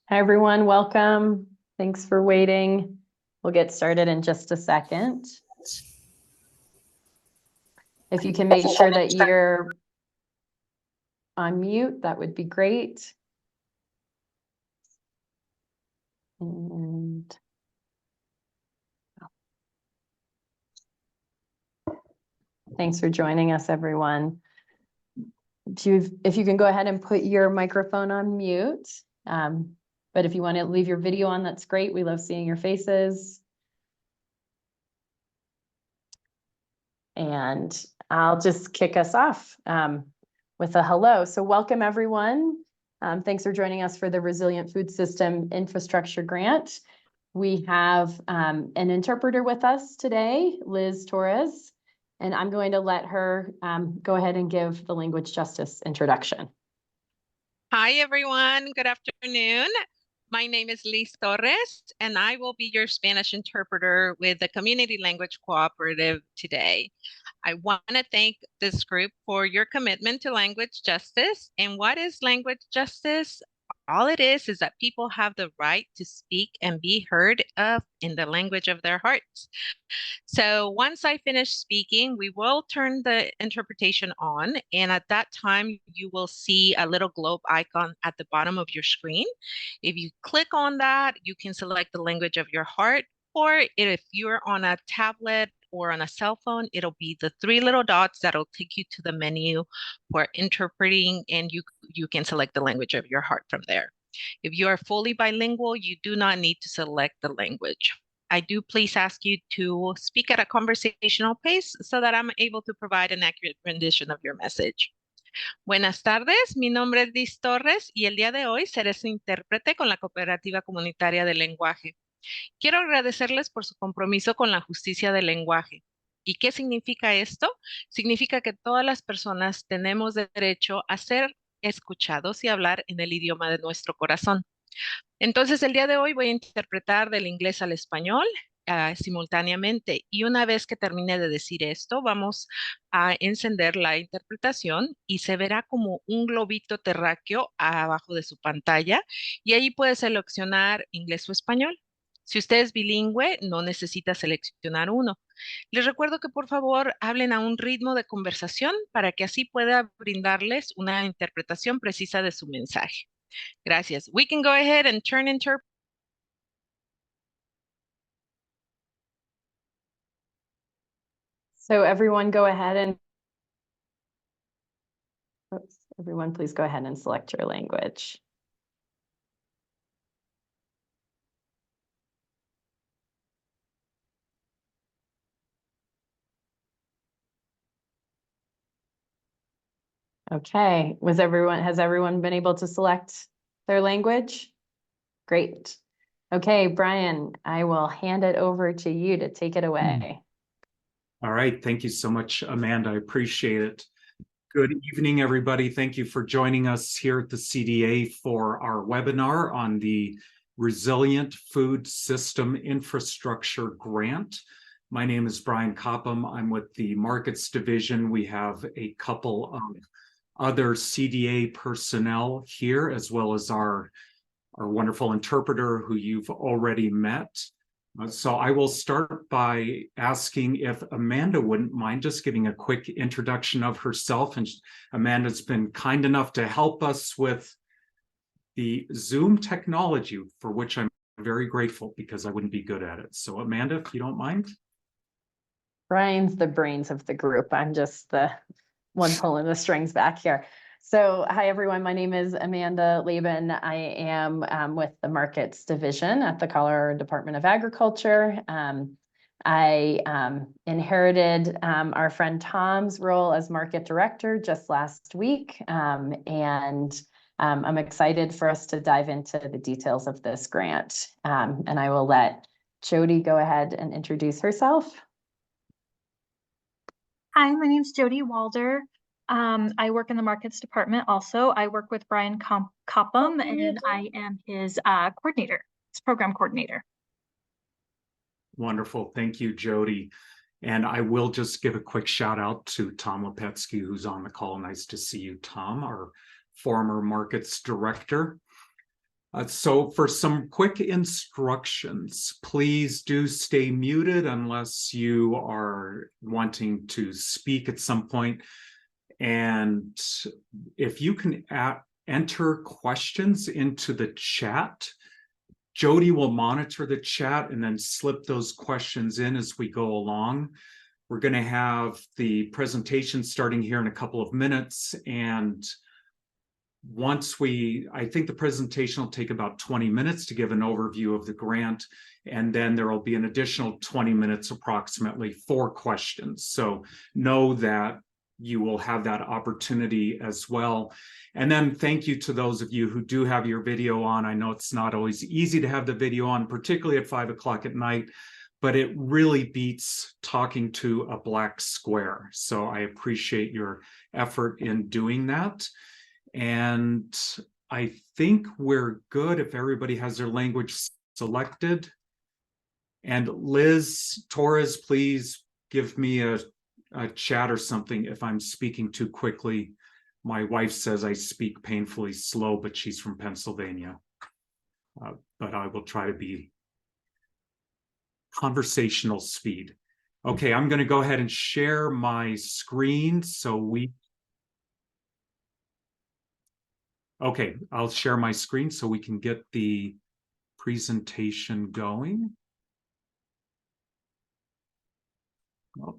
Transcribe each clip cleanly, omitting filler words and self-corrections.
Hi, everyone. Welcome. Thanks for waiting. We'll get started in just a second. If you can make sure that you're on mute, that would be great. And thanks for joining us, everyone. If you can go ahead and put your microphone on mute. But if you want to leave your video on, that's great. We love seeing your faces. And I'll just kick us off with a hello. So welcome, everyone. Thanks for joining us for the Resilient Food System Infrastructure Grant. We have an interpreter with us today, Liz Torres, and I'm going to let her go ahead and give the language justice introduction. Hi, everyone. Good afternoon. My name is Liz Torres, and I will be your Spanish interpreter with the Community Language Cooperative today. I want to thank this group for your commitment to language justice. And what is language justice? All it is that people have the right to speak and be heard of in the language of their hearts. So once I finish speaking, we will turn the interpretation on. And at that time, you will see a little globe icon at the bottom of your screen. If you click on that, you can select the language of your heart. Or if you're on a tablet or on a cell phone, it'll be the three little dots that'll take you to the menu for interpreting, and you can select the language of your heart from there. If you are fully bilingual, you do not need to select the language. I do please ask you to speak at a conversational pace so that I'm able to provide an accurate rendition of your message. Buenas tardes, mi nombre es Liz Torres y el día de hoy seré su intérprete con la Cooperativa Comunitaria del Lenguaje. Quiero agradecerles por su compromiso con la justicia del lenguaje. ¿Y qué significa esto? Significa que todas las personas tenemos derecho a ser escuchados y hablar en el idioma de nuestro corazón. Entonces, el día de hoy voy a interpretar del inglés al español simultáneamente. Y una vez que termine de decir esto, vamos a encender la interpretación y se verá como un globito terráqueo abajo de su pantalla y ahí puede seleccionar inglés o español. Si usted es bilingüe, no necesita seleccionar uno. Les recuerdo que por favor hablen a un ritmo de conversación para que así pueda brindarles una interpretación precisa de su mensaje. Gracias. We can go ahead and turn interpret. So everyone go ahead and, everyone please go ahead and select your language. Okay, has everyone been able to select their language? Great. Okay, Brian, I will hand it over to you to take it away. All right, thank you so much, Amanda. I appreciate it. Good evening, everybody. Thank you for joining us here at the CDA for our webinar on the Resilient Food System Infrastructure Grant. My name is Brian Copham. I'm with the Markets Division. We have a couple of other CDA personnel here, as well as our wonderful interpreter who you've already met. So I will start by asking if Amanda wouldn't mind just giving a quick introduction of herself. And Amanda's been kind enough to help us with the Zoom technology, for which I'm very grateful because I wouldn't be good at it. So Amanda, if you don't mind. Brian's the brains of the group. I'm just the one pulling the strings back here. So hi, everyone. My name is Amanda Laban. I am with the Markets Division at the Colorado Department of Agriculture. I inherited our friend Tom's role as Market Director just last week. And I'm excited for us to dive into the details of this grant. And I will let Jody go ahead and introduce herself. Hi, my name is Jody Walder. I work in the markets department also. I work with Brian Copham, and I am his coordinator, his program coordinator. Wonderful. Thank you, Jody. And I will just give a quick shout out to Tom Lepetsky, who's on the call. Nice to see you, Tom, our former markets director. So for some quick instructions, please do stay muted unless you are wanting to speak at some point. And if you can enter questions into the chat, Jody will monitor the chat and then slip those questions in as we go along. We're going to have the presentation starting here in a couple of minutes, and I think the presentation will take about 20 minutes to give an overview of the grant, and then there will be an additional 20 minutes approximately for questions. So know that you will have that opportunity as well. And then thank you to those of you who do have your video on. I know it's not always easy to have the video on, particularly at 5 o'clock at night, but it really beats talking to a black square. So I appreciate your effort in doing that. And I think we're good if everybody has their language selected. And Liz Torres, please give me a chat or something if I'm speaking too quickly. My wife says I speak painfully slow, but she's from Pennsylvania. But I will try to be conversational speed. Okay, I'm going to go ahead and share my screen Okay, I'll share my screen so we can get the presentation going. Oh.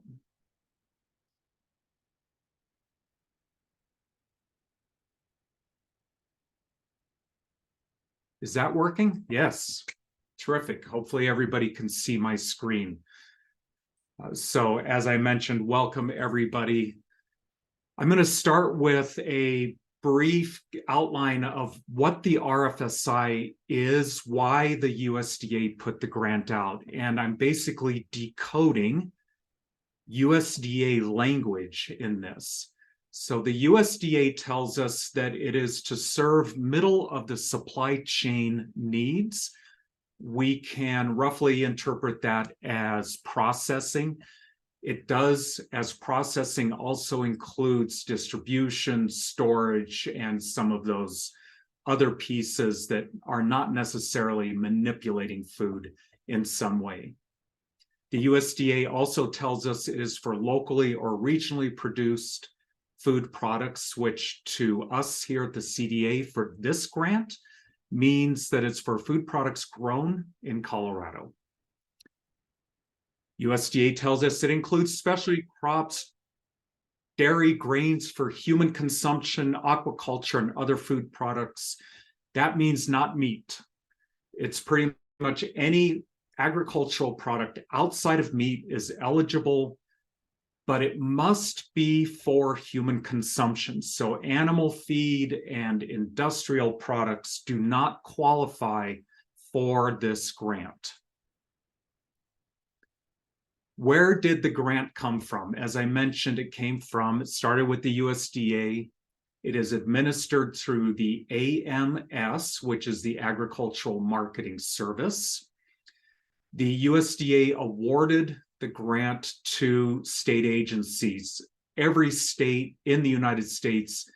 Is that working? Yes. Terrific. Hopefully everybody can see my screen. So as I mentioned, welcome everybody. I'm going to start with a brief outline of what the RFSI is, why the USDA put the grant out, and I'm basically decoding USDA language in this. So the USDA tells us that it is to serve middle of the supply chain needs. We can roughly interpret that as processing. It does, as processing also includes distribution, storage, and some of those other pieces that are not necessarily manipulating food in some way. The USDA also tells us it is for locally or regionally produced food products, which to us here at the CDA for this grant means that it's for food products grown in Colorado. USDA tells us it includes specialty crops, dairy, grains for human consumption, aquaculture, and other food products. That means not meat. It's pretty much any agricultural product outside of meat is eligible, but it must be for human consumption. So animal feed and industrial products do not qualify for this grant. Where did the grant come from? As I mentioned, it started with the USDA. It is administered through the AMS, which is the Agricultural Marketing Service. The USDA awarded the grant to state agencies. Every state in the United States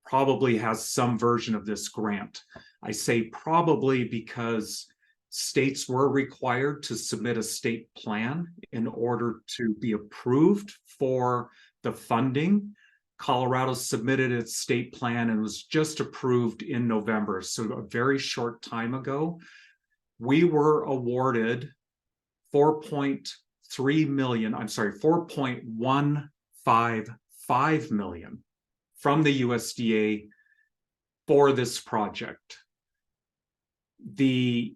probably has some version of this grant. I say probably because states were required to submit a state plan in order to be approved for the funding. Colorado submitted its state plan and was just approved in November, so a very short time ago. We were awarded $4.155 million from the USDA for this project. The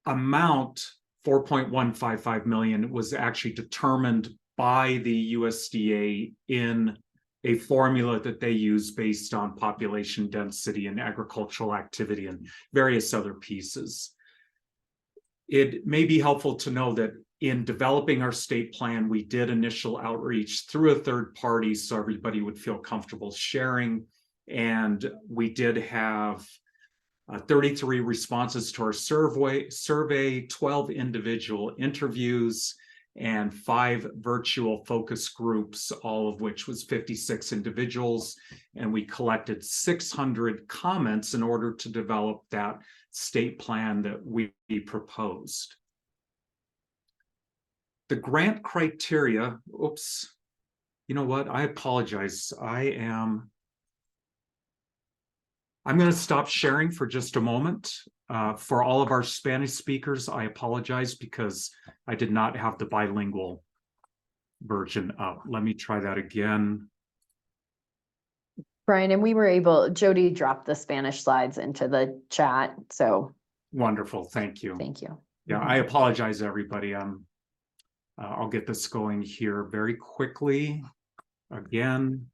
amount, $4.155 million, was actually determined by the USDA in a formula that they use based on population density and agricultural activity and various other pieces. It may be helpful to know that in developing our state plan, we did initial outreach through a third party so everybody would feel comfortable sharing. And we did have 33 responses to our survey, 12 individual interviews, and 5 virtual focus groups, all of which was 56 individuals. And we collected 600 comments in order to develop that state plan that we proposed. The grant criteria, oops, you know what? I apologize. I'm going to stop sharing for just a moment. For all of our Spanish speakers, I apologize because I did not have the bilingual version up. Let me try that again. Brian, and Jody dropped the Spanish slides into the chat, so. Wonderful, thank you. Thank you. Yeah, I apologize, everybody. I'll get this going here very quickly. Again.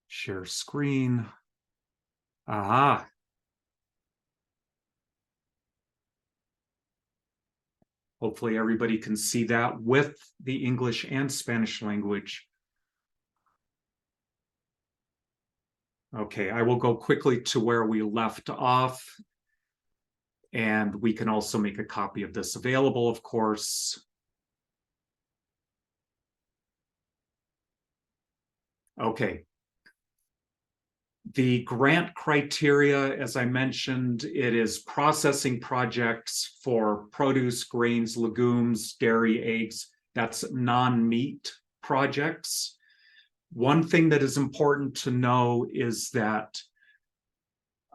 Share screen. Aha. Hopefully everybody can see that with the English and Spanish language. Okay, I will go quickly to where we left off. And we can also make a copy of this available, of course. Okay. The grant criteria, as I mentioned, it is processing projects for produce, grains, legumes, dairy, eggs. That's non-meat projects. One thing that is important to know is that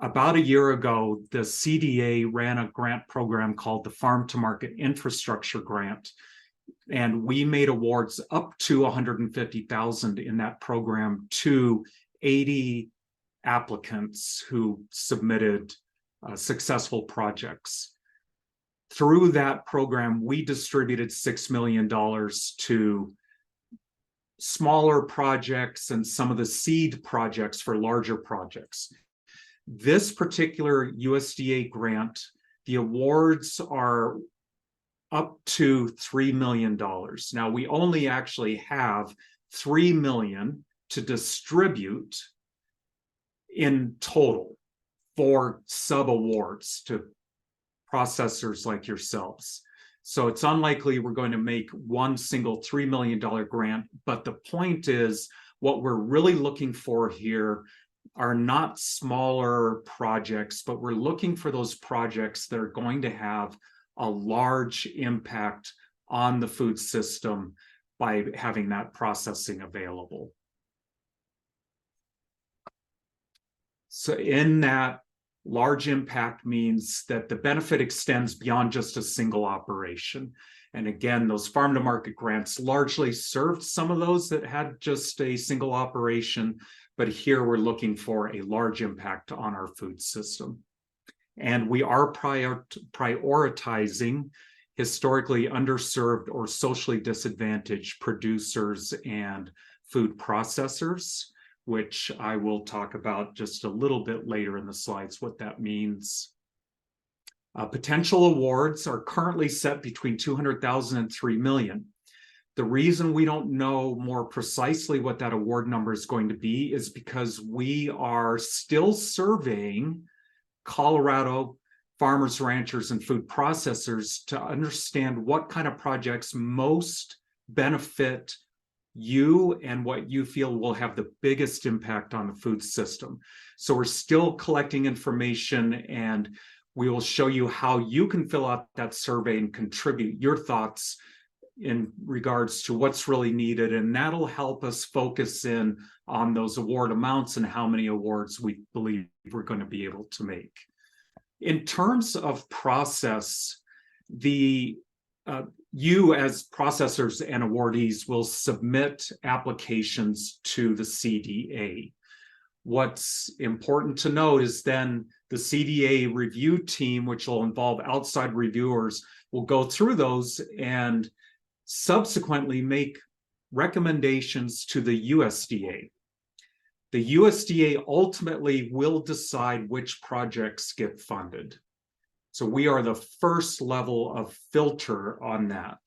about a year ago, the CDA ran a grant program called the Farm to Market Infrastructure Grant, and we made awards up to $150,000 in that program to 80 applicants who submitted successful projects. Through that program, we distributed $6 million to smaller projects and some of the seed projects for larger projects. This particular USDA grant, the awards are up to $3 million. Now, we only actually have $3 million to distribute in total for sub-awards to processors like yourselves. So it's unlikely we're going to make one single $3 million grant, but the point is what we're really looking for here are not smaller projects, but we're looking for those projects that are going to have a large impact on the food system by having that processing available. So in that, large impact means that the benefit extends beyond just a single operation. And again, those farm to market grants largely served some of those that had just a single operation, but here we're looking for a large impact on our food system. And we are prioritizing historically underserved or socially disadvantaged producers and food processors, which I will talk about just a little bit later in the slides, what that means. Potential awards are currently set between $200,000 and $3 million. The reason we don't know more precisely what that award number is going to be is because we are still surveying Colorado farmers, ranchers, and food processors to understand what kind of projects most benefit you and what you feel will have the biggest impact on the food system. So we're still collecting information, and we will show you how you can fill out that survey and contribute your thoughts in regards to what's really needed, and that'll help us focus in on those award amounts and how many awards we believe we're going to be able to make. In terms of process, you as processors and awardees will submit applications to the CDA. What's important to note is then the CDA review team, which will involve outside reviewers, will go through those and subsequently make recommendations to the USDA. The USDA ultimately will decide which projects get funded. So we are the first level of filter on that.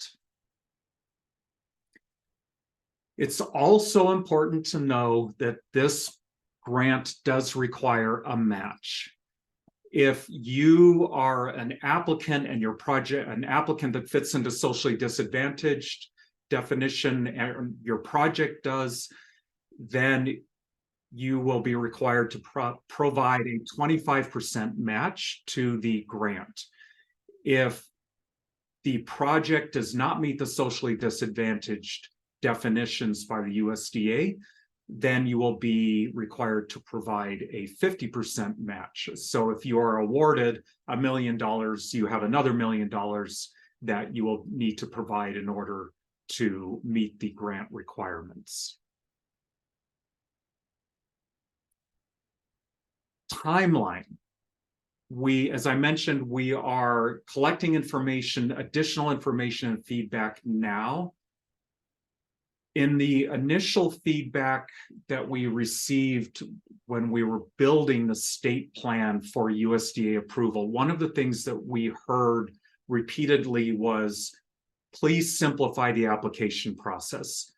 It's also important to know that this grant does require a match. If you are an applicant and your project, an applicant that fits into socially disadvantaged definition, and your project does, then you will be required to provide a 25% match to the grant. If the project does not meet the socially disadvantaged definitions by the USDA, then you will be required to provide a 50% match. So if you are awarded $1 million, you have another $1 million that you will need to provide in order to meet the grant requirements. Timeline. As I mentioned, we are collecting information, additional information and feedback now. In the initial feedback that we received when we were building the state plan for USDA approval, one of the things that we heard repeatedly was, please simplify the application process.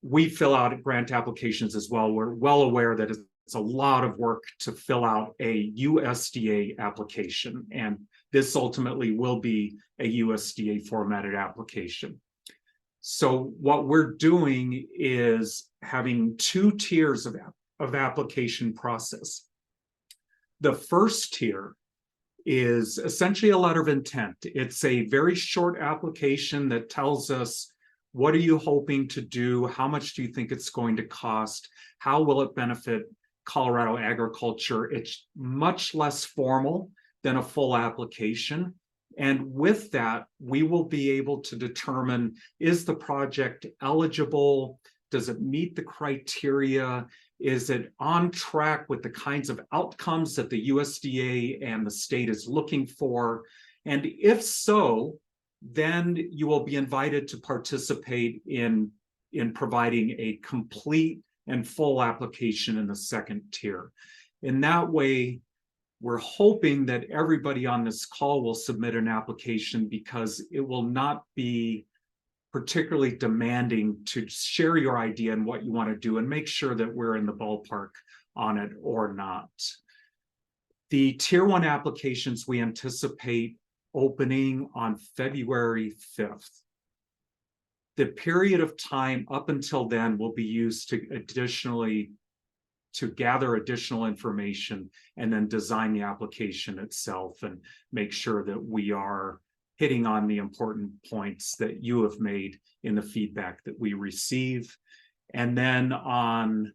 We fill out grant applications as well. We're well aware that it's a lot of work to fill out a USDA application, and this ultimately will be a USDA formatted application. So what we're doing is having 2 tiers of application process. The first tier is essentially a letter of intent. It's a very short application that tells us, what are you hoping to do? How much do you think it's going to cost? How will it benefit Colorado agriculture? It's much less formal than a full application. And with that, we will be able to determine, is the project eligible? Does it meet the criteria? Is it on track with the kinds of outcomes that the USDA and the state is looking for? And if so, then you will be invited to participate in providing a complete and full application in the second tier. In that way, we're hoping that everybody on this call will submit an application, because it will not be particularly demanding to share your idea and what you want to do and make sure that we're in the ballpark on it or not. The tier 1 applications we anticipate opening on February 5th. The period of time up until then will be used to gather additional information and then design the application itself and make sure that we are hitting on the important points that you have made in the feedback that we receive. And then that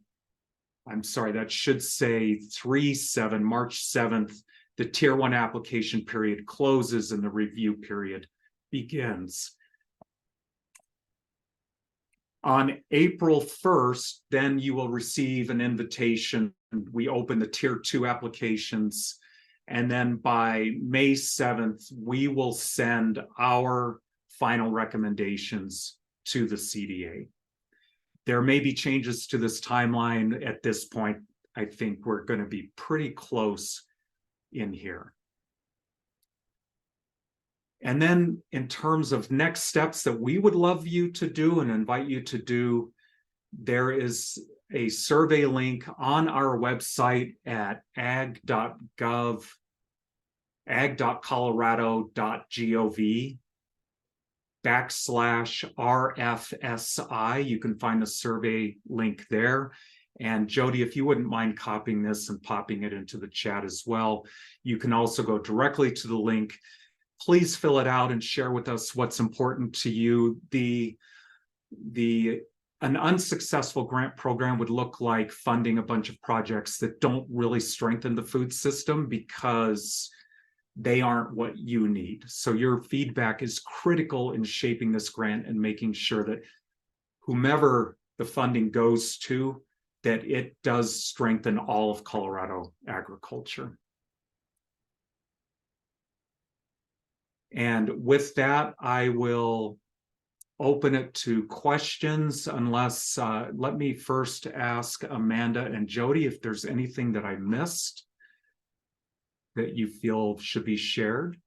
should say March 7th, the tier 1 application period closes and the review period begins. On April 1st, then you will receive an invitation. We open the tier 2 applications. And then by May 7th, we will send our final recommendations to the CDA. There may be changes to this timeline at this point. I think we're going to be pretty close in here. And then in terms of next steps that we would love you to do and invite you to do, there is a survey link on our website at ag.colorado.gov/RFSI. You can find the survey link there. And Jody, if you wouldn't mind copying this and popping it into the chat as well, you can also go directly to the link. Please fill it out and share with us what's important to you. An unsuccessful grant program would look like funding a bunch of projects that don't really strengthen the food system because they aren't what you need. So your feedback is critical in shaping this grant and making sure that whomever the funding goes to, that it does strengthen all of Colorado agriculture. And with that, I will open it to questions, unless, let me first ask Amanda and Jody if there's anything that I missed that you feel should be shared.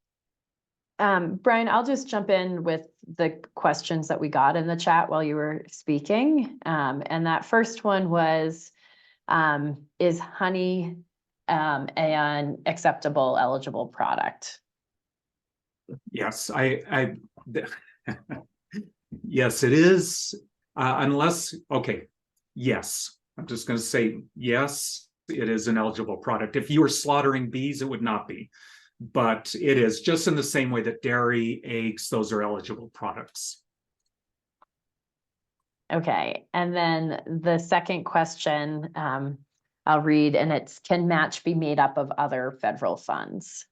Brian, I'll just jump in with the questions that we got in the chat while you were speaking. And that first one was, is honey an acceptable eligible product. Yes, yes, it is. Unless, okay, yes, I'm just going to say yes, it is an eligible product. If you were slaughtering bees, it would not be, but it is, just in the same way that dairy, eggs, those are eligible products. Okay, and then the second question I'll read, and it's, can match be made up of other federal funds?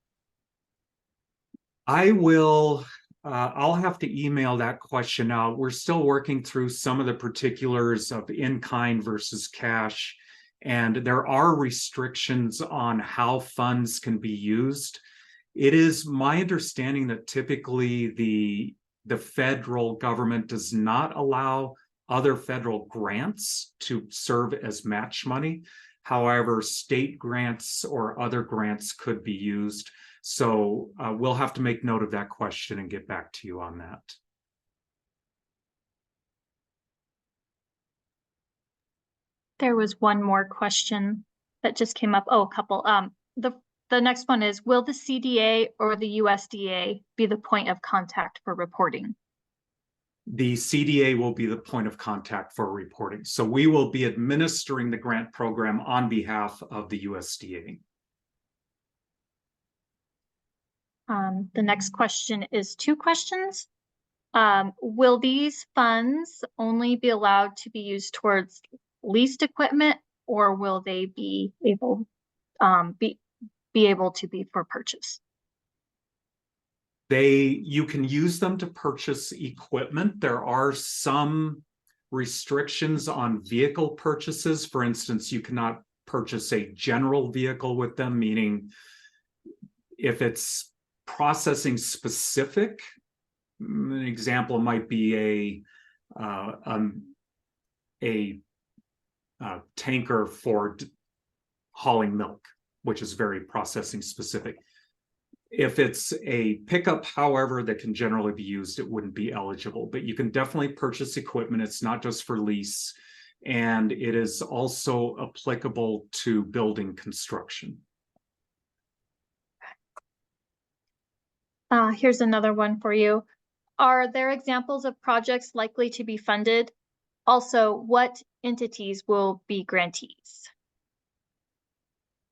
I'll have to email that question out. We're still working through some of the particulars of in-kind versus cash, and there are restrictions on how funds can be used. It is my understanding that typically the federal government does not allow other federal grants to serve as match money. However, state grants or other grants could be used. So we'll have to make note of that question and get back to you on that. There was one more question that just came up. Oh, a couple. The next one is, will the CDA or the USDA be the point of contact for reporting? The CDA will be the point of contact for reporting. So we will be administering the grant program on behalf of the USDA. The next question is two questions. Will these funds only be allowed to be used towards leased equipment, or will they be able to be for purchase? You can use them to purchase equipment. There are some restrictions on vehicle purchases. For instance, you cannot purchase a general vehicle with them, meaning if it's processing specific, an example might be a tanker for hauling milk, which is very processing specific. If it's a pickup, however, that can generally be used, it wouldn't be eligible, but you can definitely purchase equipment. It's not just for lease, and it is also applicable to building construction. Here's another one for you. Are there examples of projects likely to be funded? Also, what entities will be grantees?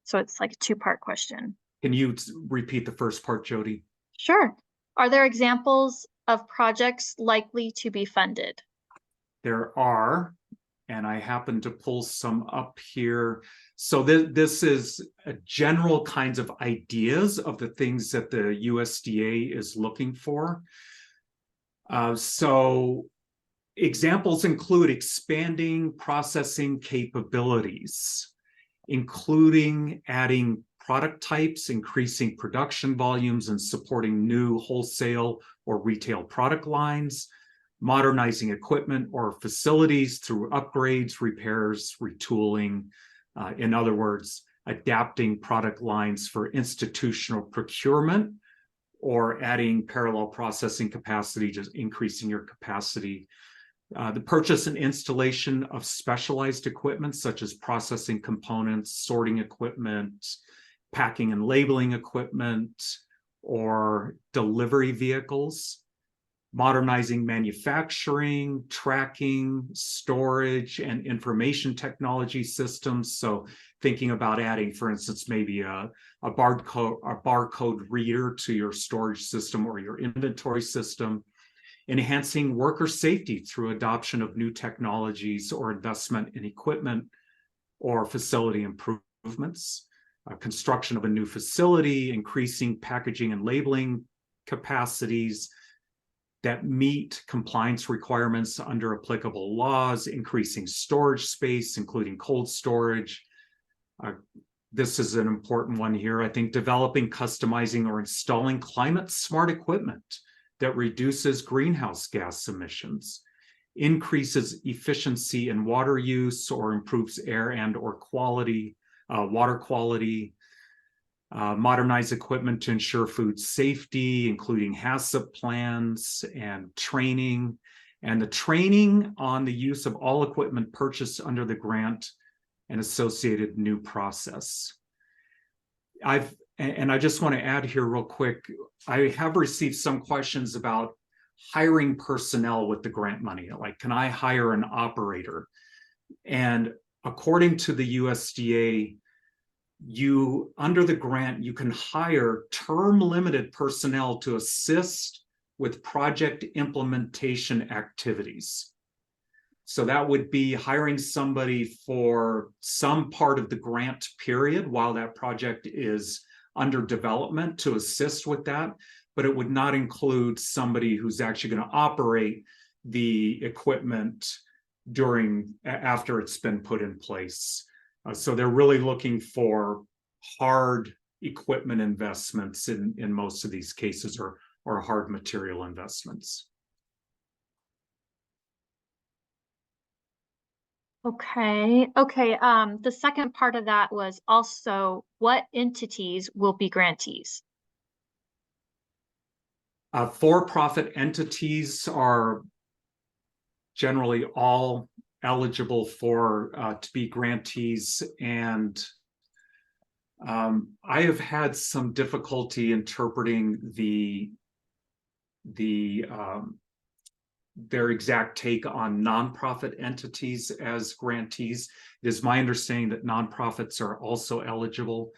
So it's like a two-part question. Can you repeat the first part, Jody? Sure. Are there examples of projects likely to be funded? There are, and I happen to pull some up here. So this is general kinds of ideas of the things that the USDA is looking for. So examples include expanding processing capabilities, including adding product types, increasing production volumes, and supporting new wholesale or retail product lines, modernizing equipment or facilities through upgrades, repairs, retooling. In other words, adapting product lines for institutional procurement or adding parallel processing capacity, just increasing your capacity. The purchase and installation of specialized equipment such as processing components, sorting equipment, packing and labeling equipment, or delivery vehicles, modernizing manufacturing, tracking, storage, and information technology systems. So thinking about adding, for instance, maybe a barcode reader to your storage system or your inventory system, enhancing worker safety through adoption of new technologies or investment in equipment or facility improvements, construction of a new facility, increasing packaging and labeling capacities that meet compliance requirements under applicable laws, increasing storage space, including cold storage. This is an important one here. I think developing, customizing, or installing climate smart equipment that reduces greenhouse gas emissions, increases efficiency in water use, or improves air and or water quality, modernize equipment to ensure food safety, including HACCP plans and training, and the training on the use of all equipment purchased under the grant and associated new process. And I just want to add here real quick, I have received some questions about hiring personnel with the grant money. Like, can I hire an operator? And according to the USDA, under the grant, you can hire term limited personnel to assist with project implementation activities. So that would be hiring somebody for some part of the grant period while that project is under development to assist with that, but it would not include somebody who's actually going to operate the equipment after it's been put in place. So they're really looking for hard equipment investments in most of these cases, or hard material investments. Okay. The second part of that was also what entities will be grantees? For-profit entities are generally all eligible to be grantees, and I have had some difficulty interpreting their exact take on nonprofit entities as grantees. It is my understanding that nonprofits are also eligible.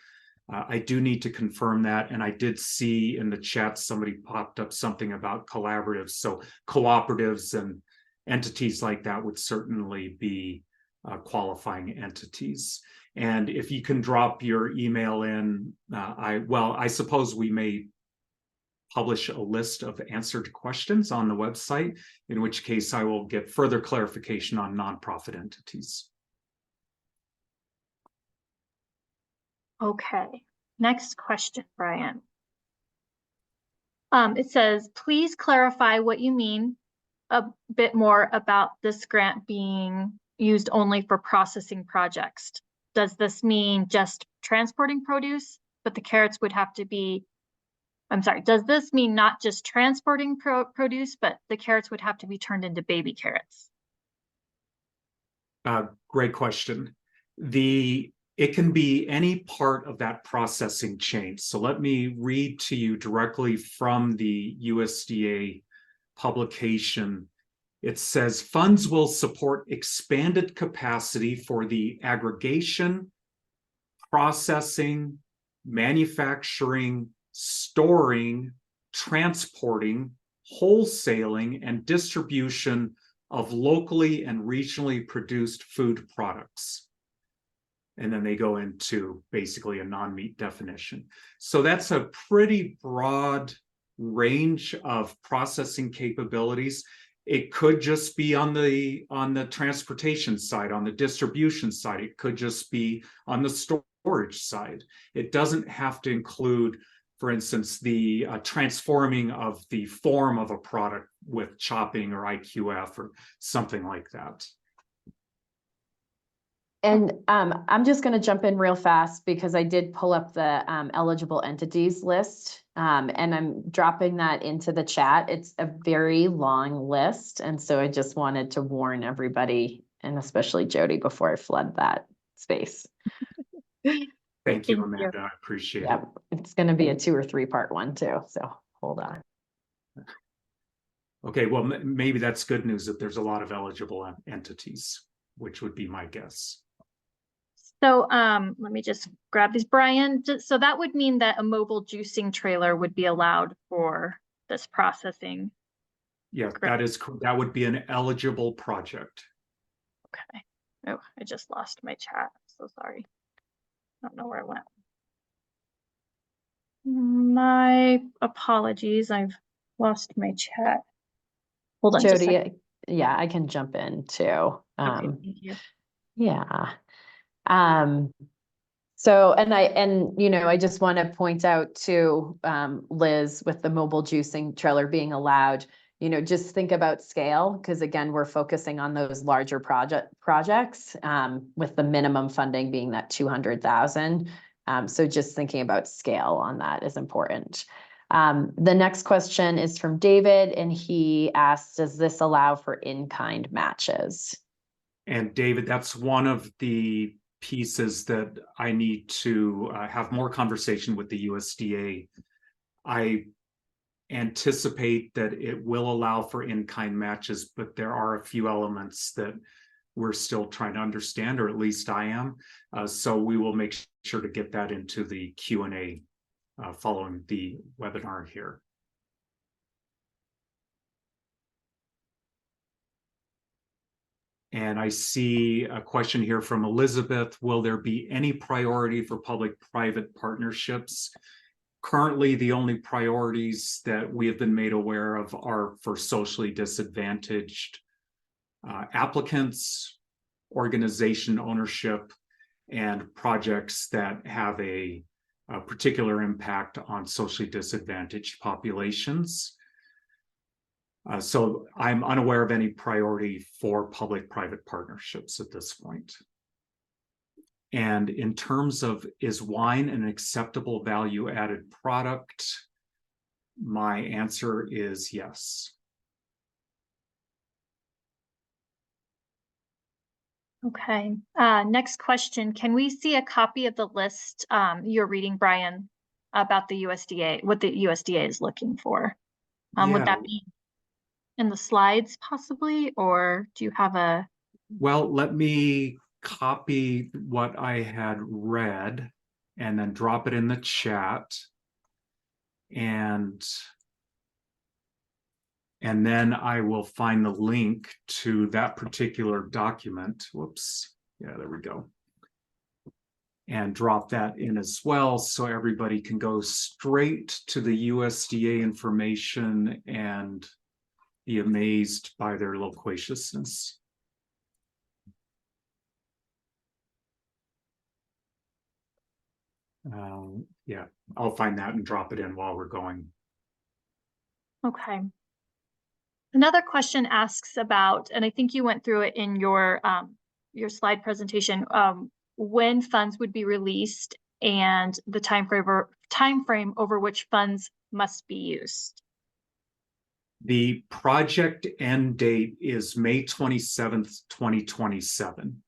I do need to confirm that, and I did see in the chat somebody popped up something about collaboratives. So cooperatives and entities like that would certainly be qualifying entities. And if you can drop your email in, I suppose we may publish a list of answered questions on the website, in which case I will get further clarification on nonprofit entities. Okay, next question, Brian. It says, please clarify what you mean a bit more about this grant being used only for processing projects. Does this mean just transporting produce, but the carrots would have to be, I'm sorry, does this mean not just transporting produce, but the carrots would have to be turned into baby carrots? Great question. It can be any part of that processing chain. So let me read to you directly from the USDA publication. It says, funds will support expanded capacity for the aggregation, processing, manufacturing, storing, transporting, wholesaling, and distribution of locally and regionally produced food products. And then they go into basically a non-meat definition. So that's a pretty broad range of processing capabilities. It could just be on the transportation side, on the distribution side. It could just be on the storage side. It doesn't have to include, for instance, the transforming of the form of a product with chopping or IQF or something like that. And I'm just going to jump in real fast because I did pull up the eligible entities list, and I'm dropping that into the chat. It's a very long list, and so I just wanted to warn everybody, and especially Jody, before I flood that space. Thank you, Amanda. I appreciate it. It's going to be a 2 or 3 part one too, so hold on. Okay, well, maybe that's good news that there's a lot of eligible entities, which would be my guess. So let me just grab these, Brian. So that would mean that a mobile juicing trailer would be allowed for this processing. Yeah, that would be an eligible project. Okay. Oh, I just lost my chat. I'm so sorry. I don't know where it went. My apologies. I've lost my chat. Hold on, Jody. Yeah, I can jump in too. Okay, thank you. Yeah. So, I just want to point out to Liz, with the mobile juicing trailer being allowed, just think about scale, because again, we're focusing on those larger projects with the minimum funding being that 200,000. So just thinking about scale on that is important. The next question is from David, and he asks, does this allow for in-kind matches? And David, that's one of the piece is that I need to have more conversation with the USDA. I anticipate that it will allow for in-kind matches, but there are a few elements that we're still trying to understand, or at least I am. So we will make sure to get that into the Q&A following the webinar here. And I see a question here from Elizabeth. Will there be any priority for public-private partnerships? Currently, the only priorities that we have been made aware of are for socially disadvantaged applicants, organization ownership, and projects that have a particular impact on socially disadvantaged populations. So I'm unaware of any priority for public-private partnerships at this point. And in terms of, is wine an acceptable value-added product? My answer is yes. Okay, next question. Can we see a copy of the list you're reading, Brian, about the USDA, what the USDA is looking for? Would that be in the slides possibly, or do you have a? Well, let me copy what I had read and then drop it in the chat. And then I will find the link to that particular document. Whoops. Yeah, there we go. And drop that in as well, so everybody can go straight to the USDA information and be amazed by their loquaciousness. Yeah, I'll find that and drop it in while we're going. Okay. Another question asks about, and I think you went through it in your slide presentation, when funds would be released and the time frame over which funds must be used. The project end date is May 27th, 2027.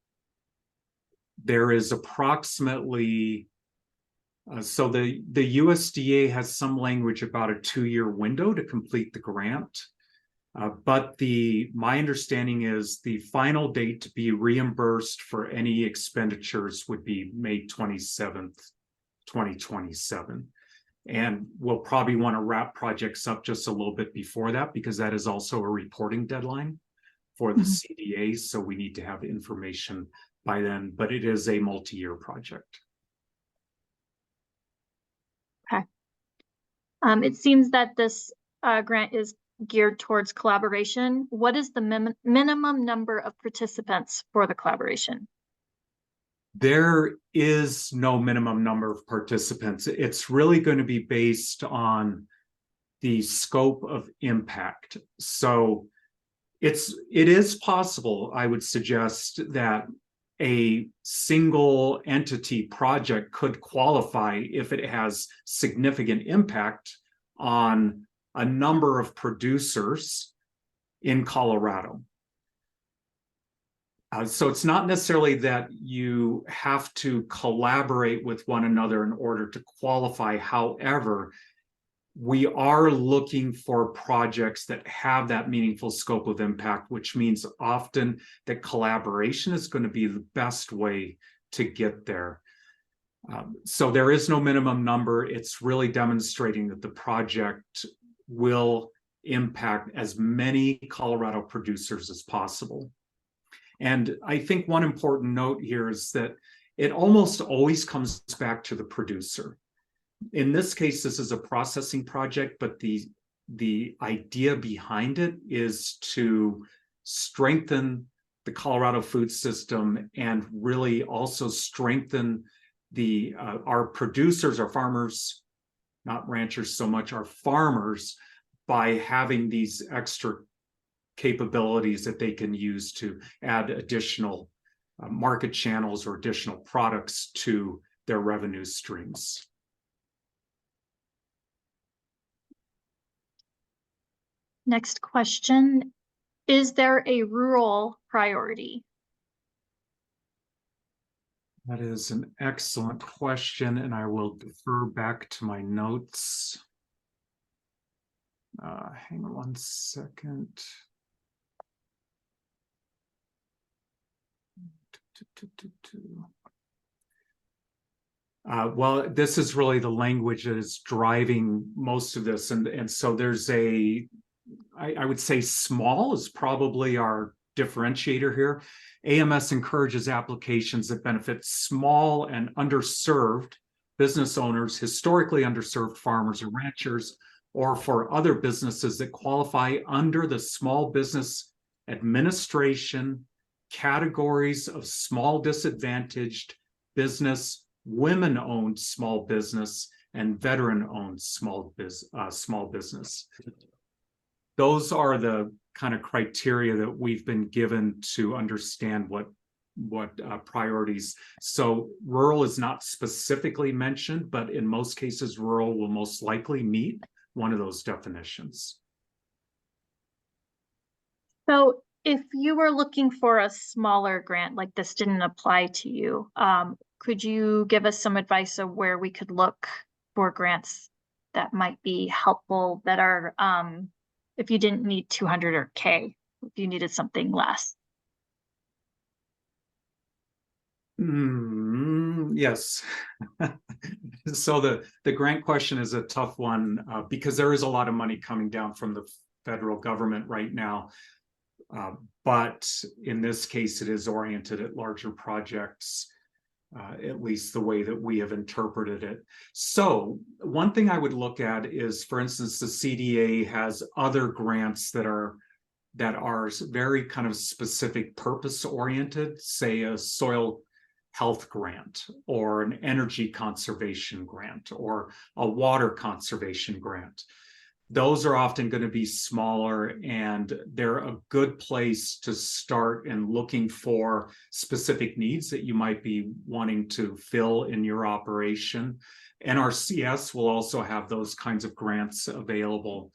There is approximately, so the USDA has some language about a 2-year window to complete the grant. But my understanding is the final date to be reimbursed for any expenditures would be May 27th, 2027. And we'll probably want to wrap projects up just a little bit before that, because that is also a reporting deadline for the CDA. So we need to have information by then, but it is a multi-year project. Okay. It seems that this grant is geared towards collaboration. What is the minimum number of participants for the collaboration? There is no minimum number of participants. It's really going to be based on the scope of impact. So it is possible, I would suggest, that a single entity project could qualify if it has significant impact on a number of producers in Colorado. So it's not necessarily that you have to collaborate with one another in order to qualify. However, we are looking for projects that have that meaningful scope of impact, which means often that collaboration is going to be the best way to get there. So there is no minimum number. It's really demonstrating that the project will impact as many Colorado producers as possible. And I think one important note here is that it almost always comes back to the producer. In this case, this is a processing project, but the idea behind it is to strengthen the Colorado food system and really also strengthen our producers, our farmers, not ranchers so much, our farmers, by having these extra capabilities that they can use to add additional market channels or additional products to their revenue streams. Next question, is there a rural priority? That is an excellent question, and I will defer back to my notes. Hang on 1 second. Well, this is really the language that is driving most of this. And so there's I would say small is probably our differentiator here. AMS encourages applications that benefit small and underserved business owners, historically underserved farmers or ranchers, or for other businesses that qualify under the Small Business Administration categories of small disadvantaged business, women-owned small business, and veteran-owned small business. Those are the kind of criteria that we've been given to understand what priorities. So rural is not specifically mentioned, but in most cases, rural will most likely meet one of those definitions. So if you were looking for a smaller grant, like this didn't apply to you, could you give us some advice of where we could look for grants that might be helpful, that are, if you didn't need 200 or K, if you needed something less? Yes. So the grant question is a tough one because there is a lot of money coming down from the federal government right now. But in this case, it is oriented at larger projects, at least the way that we have interpreted it. So one thing I would look at is, for instance, the CDA has other grants that are very kind of specific purpose oriented, say a soil health grant or an energy conservation grant or a water conservation grant. Those are often going to be smaller, and they're a good place to start in looking for specific needs that you might be wanting to fill in your operation. NRCS will also have those kinds of grants available.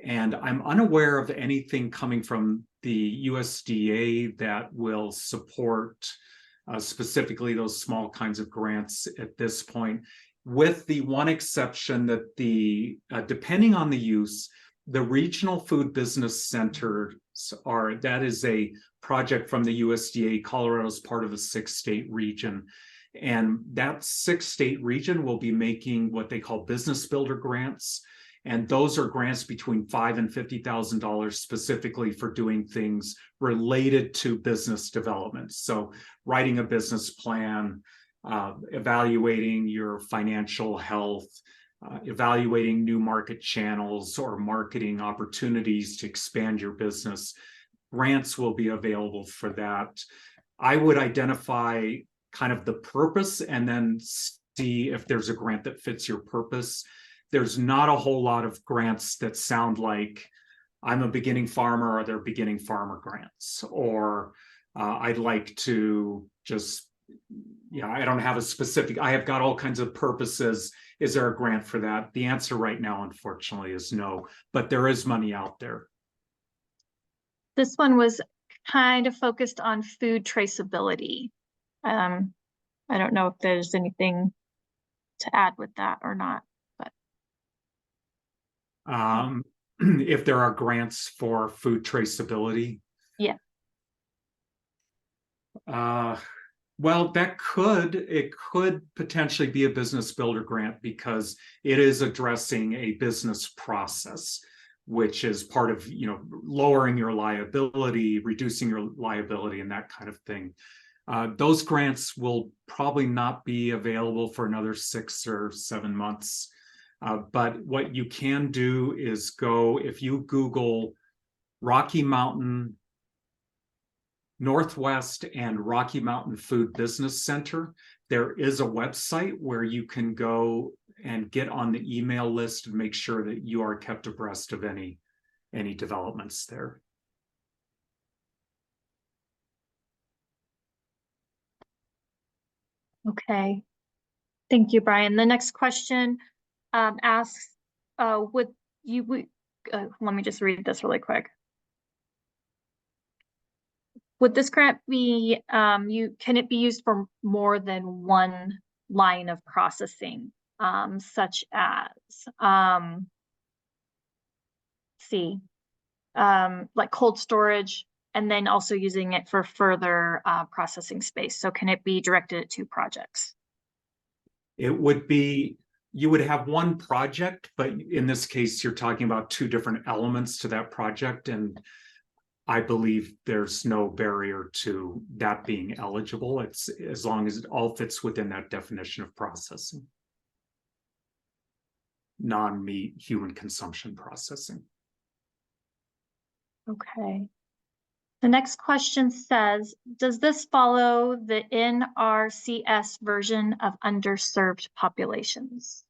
And I'm unaware of anything coming from the USDA that will support specifically those small kinds of grants at this point, with the one exception that depending on the use, the regional food business centers that is a project from the USDA. Colorado is part of a 6-state region. And that 6-state region will be making what they call business builder grants. And those are grants between $5,000 and $50,000 specifically for doing things related to business development. So writing a business plan, evaluating your financial health, evaluating new market channels or marketing opportunities to expand your business. Grants will be available for that. I would identify kind of the purpose and then see if there's a grant that fits your purpose. There's not a whole lot of grants that sound like I'm a beginning farmer, or they're beginning farmer grants, or I'd like to just, I don't have a specific, I have got all kinds of purposes. Is there a grant for that? The answer right now, unfortunately, is no, but there is money out there. This one was kind of focused on food traceability. I don't know if there's anything to add with that or not, but. If there are grants for food traceability. Yeah. Well, it could potentially be a business builder grant because it is addressing a business process, which is part of, lowering your liability, reducing your liability, and that kind of thing. Those grants will probably not be available for another 6 or 7 months. But what you can do is if you Google Rocky Mountain Northwest and Rocky Mountain Food Business Center, there is a website where you can go and get on the email list and make sure that you are kept abreast of any developments there. Okay. Thank you, Brian. The next question asks, let me just read this really quick. Would this grant be, can it be used for more than one line of processing, such as, like cold storage, and then also using it for further processing space? So can it be directed at 2 projects? It would be, you would have one project, but in this case, you're talking about 2 different elements to that project. And I believe there's no barrier to that being eligible. It's as long as it all fits within that definition of processing. Non-meat human consumption processing. Okay. The next question says, does this follow the NRCS version of underserved populations?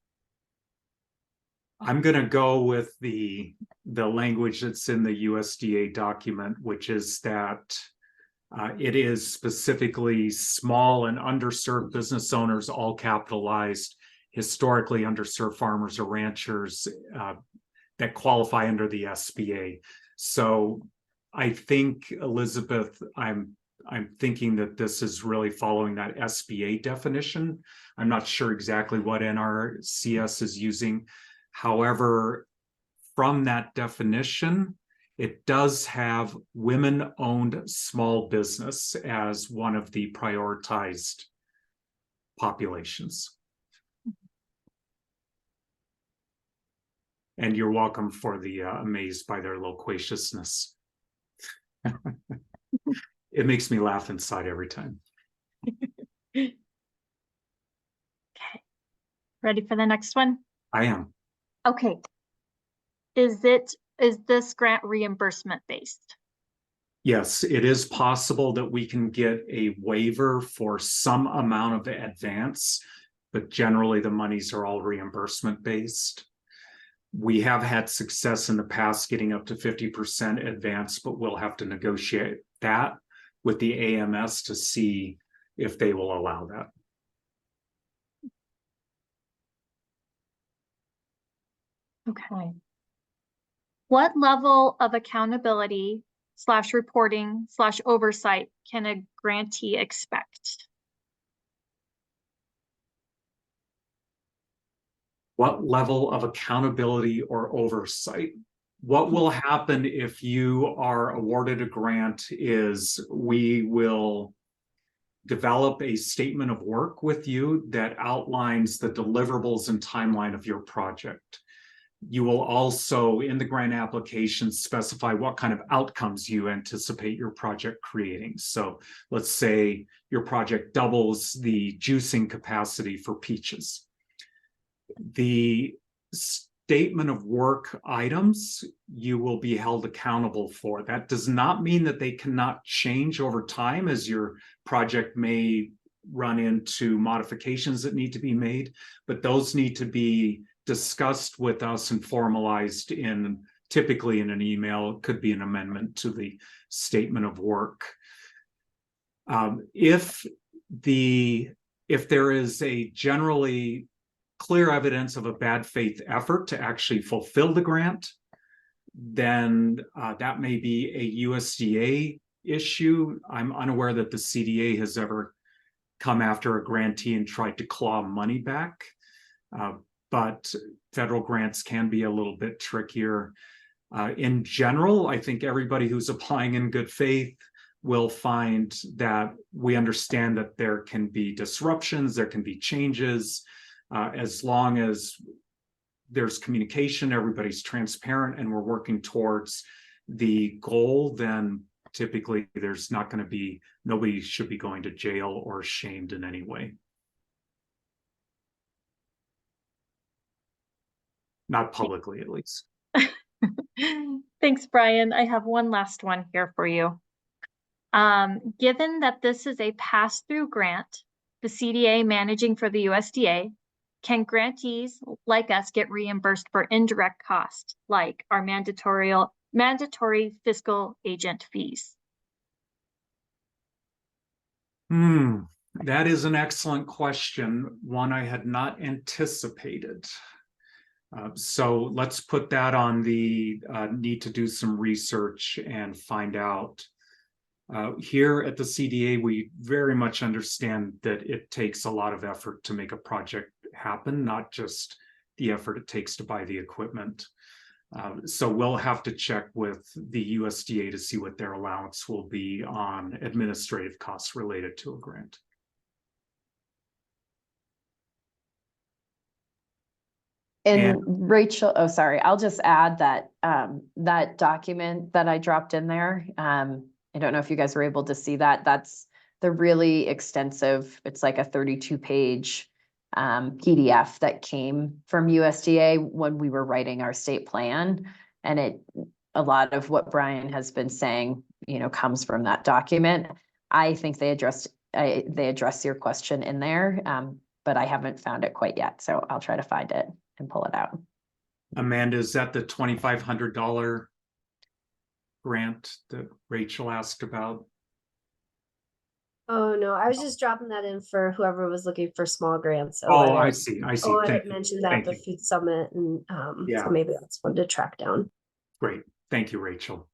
I'm going to go with the language that's in the USDA document, which is that it is specifically small and underserved business owners, all capitalized, historically underserved farmers or ranchers that qualify under the SBA. So I think, Elizabeth, I'm thinking that this is really following that SBA definition. I'm not sure exactly what NRCS is using. However, from that definition, it does have women-owned small business as one of the prioritized populations. And you're welcome for the amazed by their loquaciousness. It makes me laugh inside every time. Okay. Ready for the next one? I am. Okay. Is this grant reimbursement based? Yes, it is possible that we can get a waiver for some amount of the advance, but generally the monies are all reimbursement based. We have had success in the past getting up to 50% advance, but we'll have to negotiate that with the AMS to see if they will allow that. Okay. What level of accountability / reporting / oversight can a grantee expect? What level of accountability or oversight? What will happen if you are awarded a grant is we will develop a statement of work with you that outlines the deliverables and timeline of your project. You will also, in the grant application, specify what kind of outcomes you anticipate your project creating. So let's say your project doubles the juicing capacity for peaches. The statement of work items you will be held accountable for. That does not mean that they cannot change over time, as your project may run into modifications that need to be made, but those need to be discussed with us and formalized typically in an email. It could be an amendment to the statement of work. If there is a generally clear evidence of a bad faith effort to actually fulfill the grant, then that may be a USDA issue. I'm unaware that the CDA has ever come after a grantee and tried to claw money back, but federal grants can be a little bit trickier. In general, I think everybody who's applying in good faith will find that we understand that there can be disruptions, there can be changes. As long as there's communication, everybody's transparent, and we're working towards the goal, then typically there's not going to be, nobody should be going to jail or shamed in any way. Not publicly, at least. Thanks, Brian. I have one last one here for you. Given that this is a pass-through grant, the CDA managing for the USDA, can grantees like us get reimbursed for indirect costs, like our mandatory fiscal agent fees? That is an excellent question, one I had not anticipated. So let's put that on the need to do some research and find out Here at the CDA, we very much understand that it takes a lot of effort to make a project happen, not just the effort it takes to buy the equipment. So we'll have to check with the USDA to see what their allowance will be on administrative costs related to a grant. And Rachel, oh, sorry, I'll just add that that document that I dropped in there. I don't know if you guys were able to see that. That's the really extensive, it's like a 32-page PDF that came from USDA when we were writing our state plan. And a lot of what Brian has been saying, comes from that document. I think they address your question in there, but I haven't found it quite yet. So I'll try to find it and pull it out. Amanda, is that the $2,500 grant that Rachel asked about? Oh, no, I was just dropping that in for whoever was looking for small grants. Oh, I see. Oh, I Thank had you. mentioned that Thank the you. food summit, and Yeah. so maybe that's one to track down. Great. Thank you, Rachel.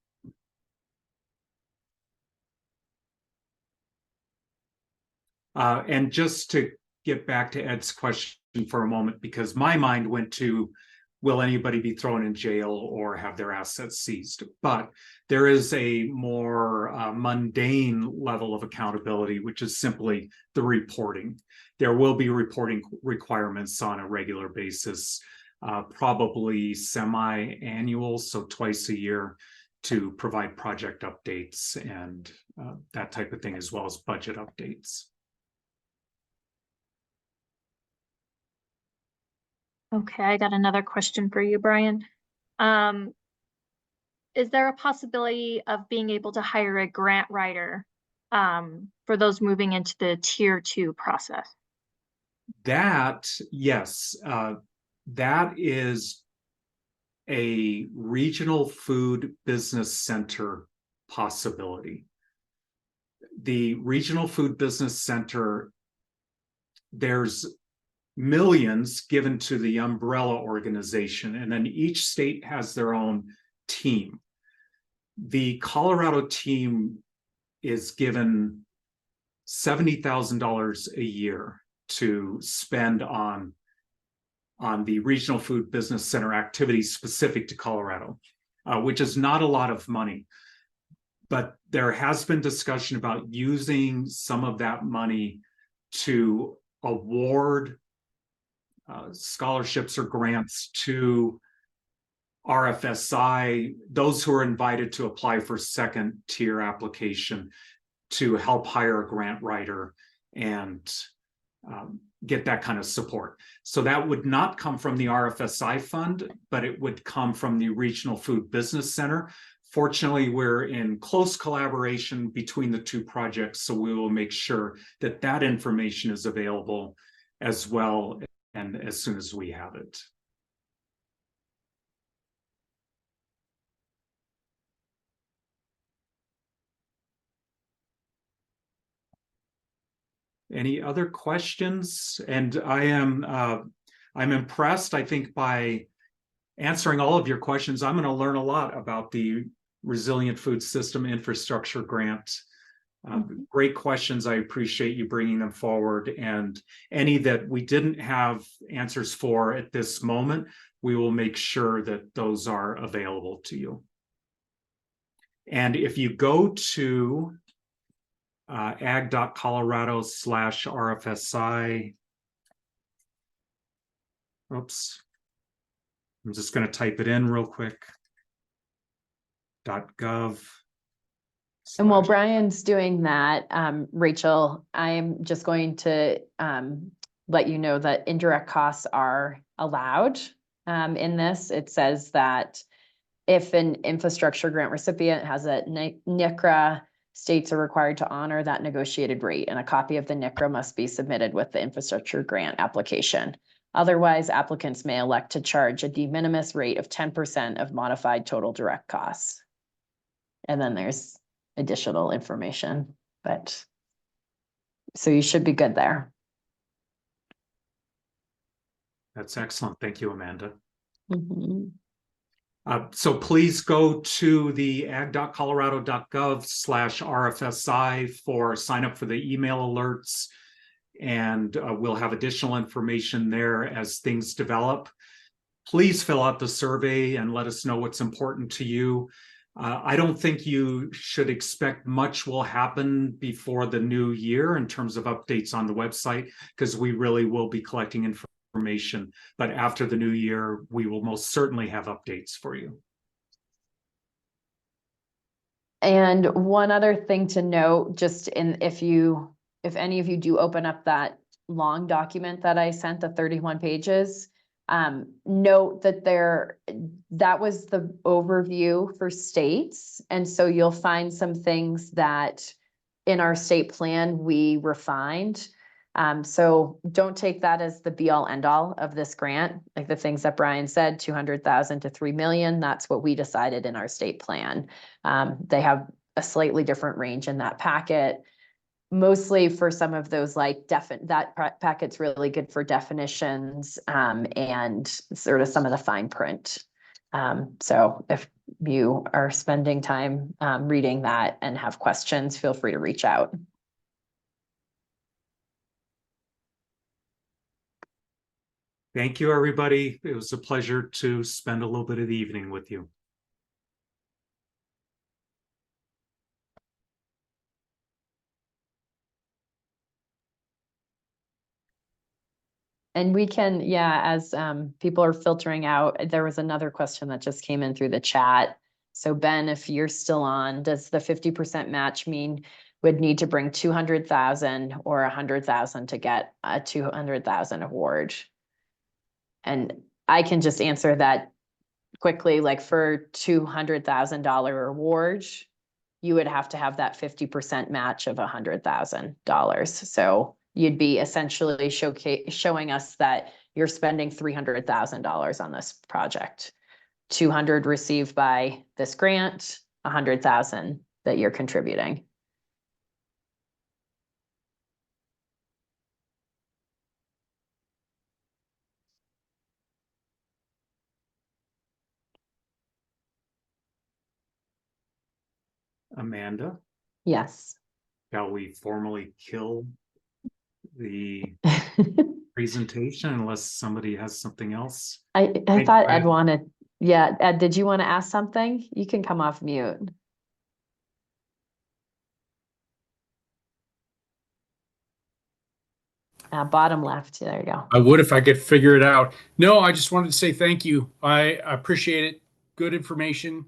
And just to get back to Ed's question for a moment, because my mind went to, will anybody be thrown in jail or have their assets seized? But there is a more mundane level of accountability, which is simply the reporting. There will be reporting requirements on a regular basis, probably semi-annual, so twice a year, to provide project updates and that type of thing, as well as budget updates. Okay, I got another question for you, Brian. Is there a possibility of being able to hire a grant writer for those moving into the tier 2 process? That, yes, that is a regional food business center possibility. The regional food business center, there's millions given to the umbrella organization, and then each state has their own team. The Colorado team is given $70,000 a year to spend on the regional food business center activities specific to Colorado, which is not a lot of money. But there has been discussion about using some of that money to award scholarships or grants to RFSI, those who are invited to apply for second tier application, to help hire a grant writer and get that kind of support. So that would not come from the RFSI fund, but it would come from the Regional Food Business Center. Fortunately, we're in close collaboration between the two projects, so we will make sure that that information is available as well, and as soon as we have it. Any other questions? And I'm impressed, I think, by answering all of your questions. I'm going to learn a lot about the Resilient Food System Infrastructure Grant. Great questions. I appreciate you bringing them forward. And any that we didn't have answers for at this moment, we will make sure that those are available to you. And if you go to ag.colorado/RFSI. Oops. I'm just going to type it in real quick. .gov. And while Brian's doing that, Rachel, I'm just going to let you know that indirect costs are allowed in this. It says that if an infrastructure grant recipient has a NICRA, states are required to honor that negotiated rate, and a copy of the NICRA must be submitted with the infrastructure grant application. Otherwise, applicants may elect to charge a de minimis rate of 10% of modified total direct costs. And then there's additional information, but so you should be good there. That's excellent. Thank you, Amanda. So please go to the ag.colorado.gov/RFSI for sign up for the email alerts. And we'll have additional information there as things develop. Please fill out the survey and let us know what's important to you. I don't think you should expect much will happen before the new year in terms of updates on the website, because we really will be collecting information. But after the new year, we will most certainly have updates for you. And one other thing to note, just if any of you do open up that long document that I sent, the 31 pages, note that that was the overview for states. And so you'll find some things that in our state plan we refined. So don't take that as the be all end all of this grant. Like the things that Brian said, 200,000 to 3 million, that's what we decided in our state plan. They have a slightly different range in that packet. Mostly for some of those like that packet's really good for definitions and sort of some of the fine print. So if you are spending time reading that and have questions, feel free to reach out. Thank you, everybody. It was a pleasure to spend a little bit of the evening with you. And we can, yeah, as people are filtering out, there was another question that just came in through the chat. So Ben, if you're still on, does the 50% match mean would need to bring 200,000 or 100,000 to get a 200,000 award? And I can just answer that quickly, like for $200,000 award, you would have to have that 50% match of $100,000. So you'd be essentially showing us that you're spending $300,000 on this project. 200 received by this grant, 100,000 that you're contributing. Amanda, Yes. shall we formally kill the presentation unless somebody has something else? I Thank thought you, Ed wanted, yeah, Ed, did you want to ask something? You can come off mute. Bottom left, there you go. I would if I could figure it out. No, I just wanted to say thank you. I appreciate it. Good information.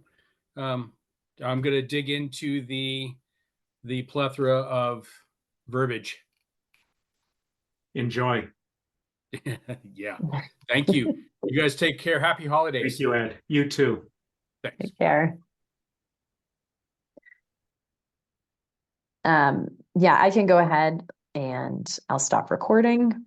I'm going to dig into the plethora of verbiage. Enjoy. Yeah. Thank you. You guys take care. Happy holidays. Thank you, Ed. You too. Thanks. Take care. Yeah, I can go ahead and I'll stop recording.